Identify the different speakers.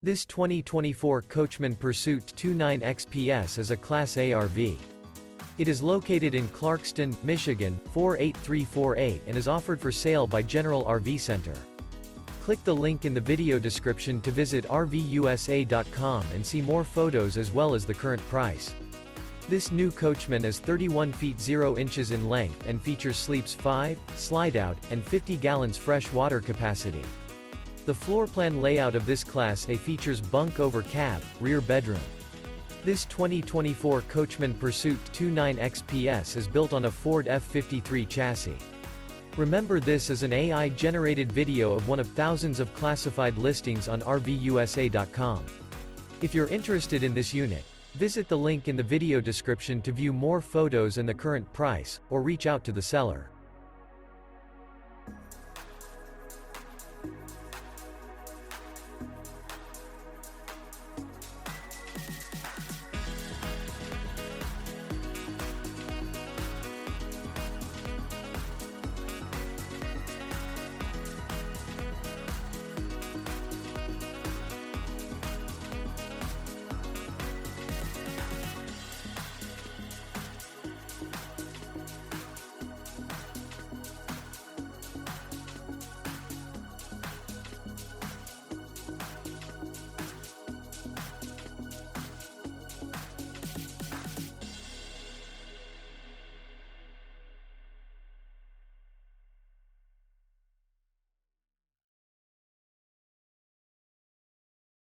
Speaker 1: This 2024 Coachmen Pursuit 29XPS is a Class A RV. It is located in Clarkston, Michigan, 48348 and is offered for sale by General RV Center. Click the link in the video description to visit RVUSA.com and see more photos as well as the current price. This new Coachmen is 31 feet 0 inches in length and features sleeps 5, slide-out, and 50 gallons fresh water capacity. The floor plan layout of this Class A features bunk over cab, rear bedroom. This 2024 Coachmen Pursuit 29XPS is built on a Ford F53 chassis. Remember, this is an AI-generated video of one of thousands of classified listings on RVUSA.com. If you're interested in this unit, visit the link in the video description to view more photos and the current price, or reach out to the seller.